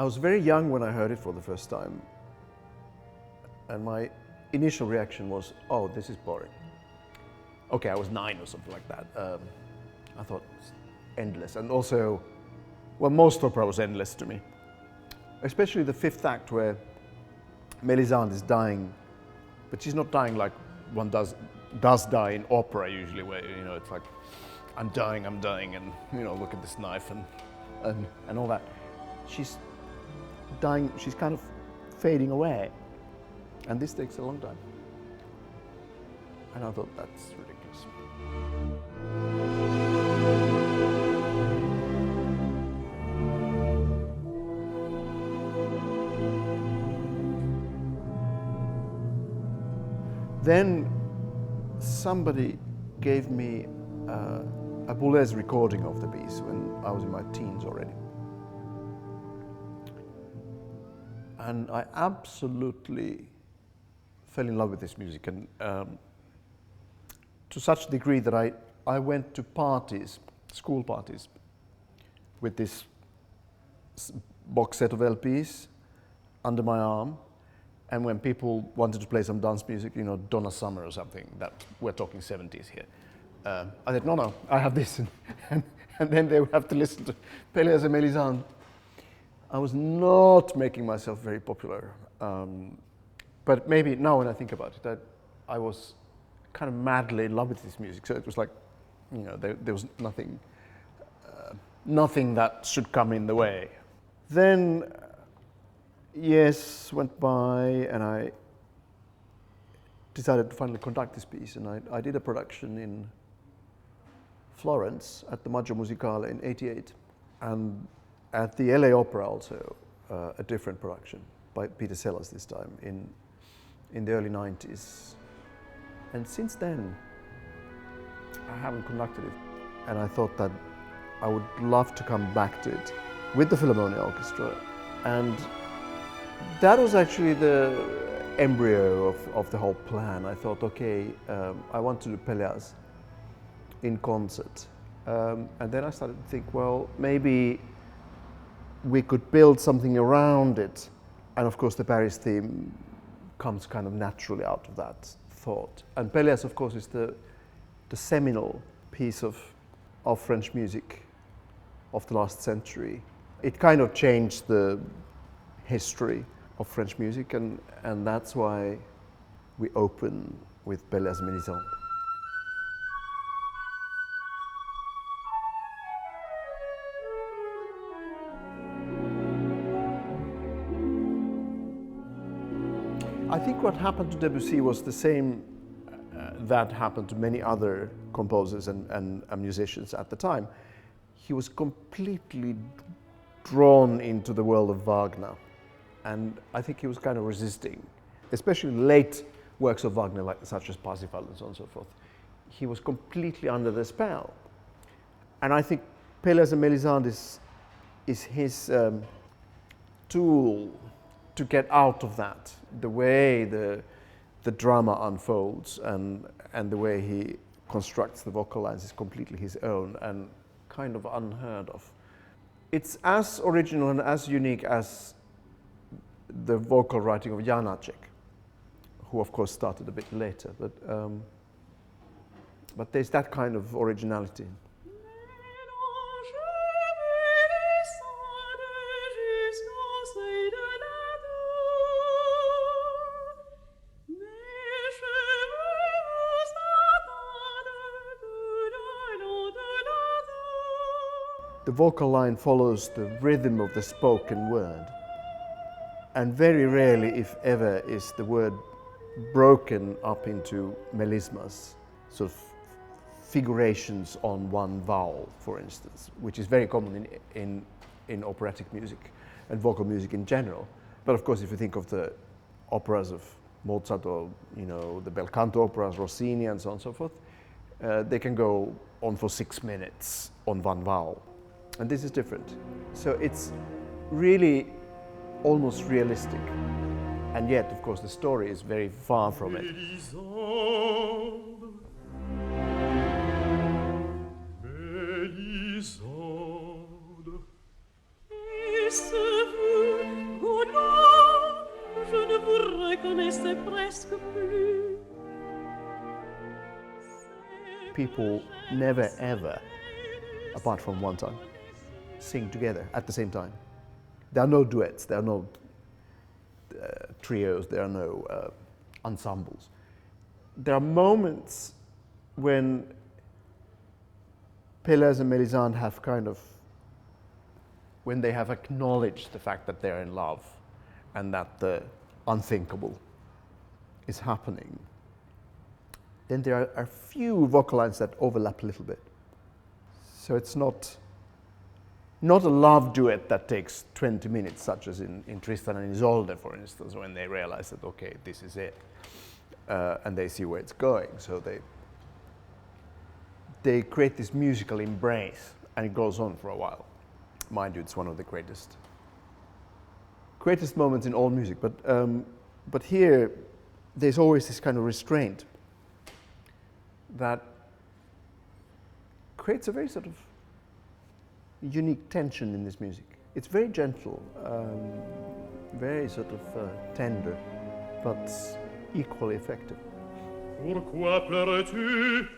I was very young when I heard it for the first time, and my initial reaction was, oh, this is boring. Okay, I was 9 or something like that. I thought it's endless, and also, well, most opera was endless to me. Especially the fifth act where Mélisande is dying, but she's not dying like one does die in opera usually, where, you know, it's like, I'm dying, and, you know, look at this knife and all that. She's dying, she's kind of fading away. And this takes a long time. And I thought, that's ridiculous. Then somebody gave me a Boulez recording of the piece when I was in my teens already. And I absolutely fell in love with this music, and to such a degree that I went to parties, school parties, with this box set of LPs under my arm. And when people wanted to play some dance music, you know, Donna Summer or something, that we're talking 70s here, I said, no, I have this. And then they would have to listen to Pelléas and Mélisande. I was not making myself very popular. But maybe now when I think about it, that I was kind of madly in love with this music. So it was like, you know, there was nothing that should come in the way. Then years went by, and I decided to finally conduct this piece, and I did a production in Florence at the Maggio Musicale in '88, and at the LA Opera also, a different production by Peter Sellers this time in the early '90s. And since then, I haven't conducted it, and I thought that I would love to come back to it with the Philharmonia Orchestra. And that was actually the embryo of the whole plan. I thought, okay, I want to do Pelléas in concert. And then I started to think, well, maybe we could build something around it. And of course, the Paris theme comes kind of naturally out of that thought. And Pelléas, of course, is the seminal piece of French music of the last century. It kind of changed the history of French music, and that's why we open with Pelléas and Mélisande. I think what happened to Debussy was the same that happened to many other composers and musicians at the time. He was completely drawn into the world of Wagner. And I think he was kind of resisting, especially late works of Wagner, like such as Parsifal and so on and so forth. He was completely under the spell. And I think Pelléas and Mélisande is his tool to get out of that. The way the drama unfolds and the way he constructs the vocal lines is completely his own and kind of unheard of. It's as original and as unique as the vocal writing of Janáček, who of course started a bit later, but there's that kind of originality. The vocal line follows the rhythm of the spoken word. And very rarely, if ever, is the word broken up into melismas, sort of figurations on one vowel, for instance, which is very common in operatic music and vocal music in general. But of course, if you think of the operas of Mozart or, you know, the bel canto operas, Rossini and so on and so forth, they can go on for 6 minutes on one vowel. And this is different. So it's really almost realistic. And yet, of course, the story is very far from it. Mélisande, People never ever, apart from one time, sing together at the same time. There are no duets, there are no trios, there are no ensembles. There are moments when Pelléas and Mélisande have when they have acknowledged the fact that they're in love and that the unthinkable is happening. Then there are a few vocal lines that overlap a little bit. So it's not a love duet that takes 20 minutes, such as in Tristan and Isolde, for instance, when they realize that, okay, this is it, and they see where it's going. So they create this musical embrace, and it goes on for a while. Mind you, it's one of the greatest moments in all music. But here, there's always this kind of restraint that creates a very sort of unique tension in this music. It's very gentle, very sort of tender, but equally effective. Pourquoi pleures-tu?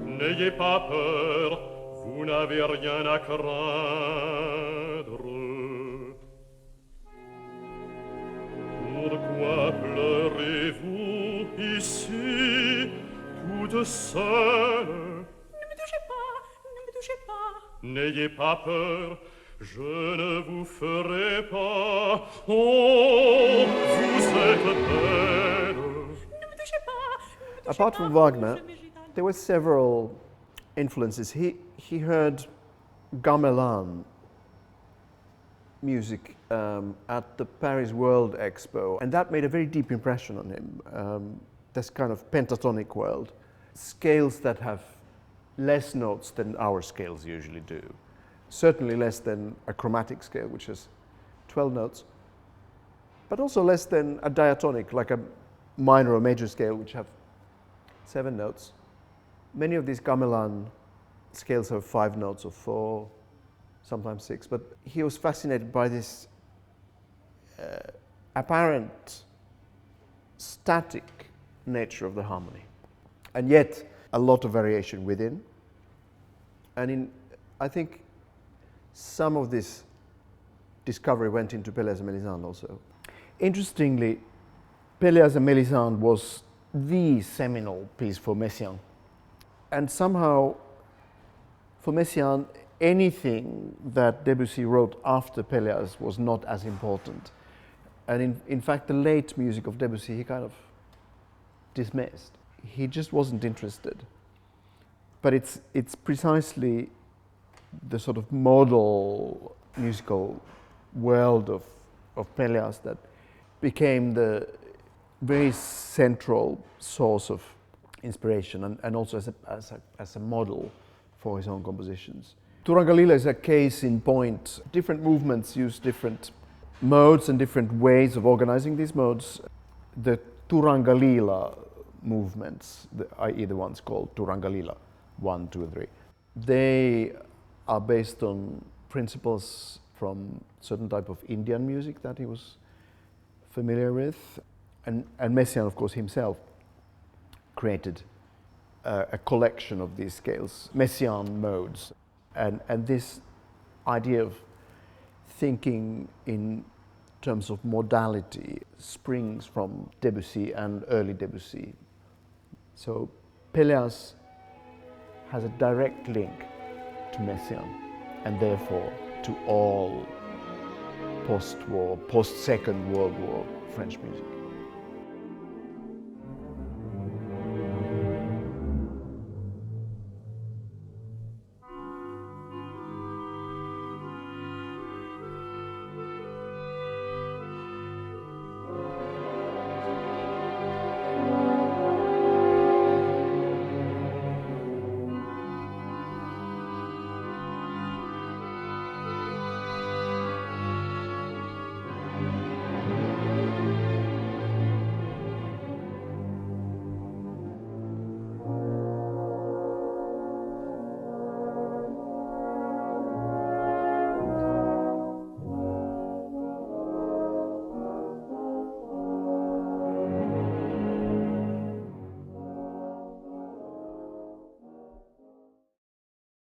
N'ayez pas peur, vous n'avez rien à craindre. Pourquoi pleurez-vous ici, toute seule? Ne me touchez pas, ne me touchez pas. N'ayez pas peur, je ne vous ferai pas. Oh, vous êtes belle. Ne me touchez pas. Apart from Wagner, there were several influences. He heard gamelan music at the Paris World Expo, and that made a very deep impression on him. This kind of pentatonic world, scales that have less notes than our scales usually do, certainly less than a chromatic scale, which has 12 notes, but also less than a diatonic, like a minor or major scale, which have 7 notes. Many of these gamelan scales have 5 notes or 4, sometimes 6, but he was fascinated by this apparent static nature of the harmony, and yet a lot of variation within. And I think some of this discovery went into Pelléas and Mélisande also. Interestingly, Pelléas and Mélisande was the seminal piece for Messiaen. And somehow, for Messiaen, anything that Debussy wrote after Pelléas was not as important. And in fact, the late music of Debussy, he kind of dismissed. He just wasn't interested. But it's precisely the sort of model musical world of Pelléas that became the very central source of inspiration and also as a model for his own compositions. Turangalila is a case in point. Different movements use different modes and different ways of organizing these modes. The Turangalila movements, i.e. the ones called Turangalila 1, 2, 3, they are based on principles from certain type of Indian music that he was familiar with. And Messiaen, of course, himself created a collection of these scales, Messiaen modes. And this idea of thinking in terms of modality springs from Debussy and early Debussy. So Pelléas has a direct link to Messiaen and therefore to all post-war, post-Second World War French music.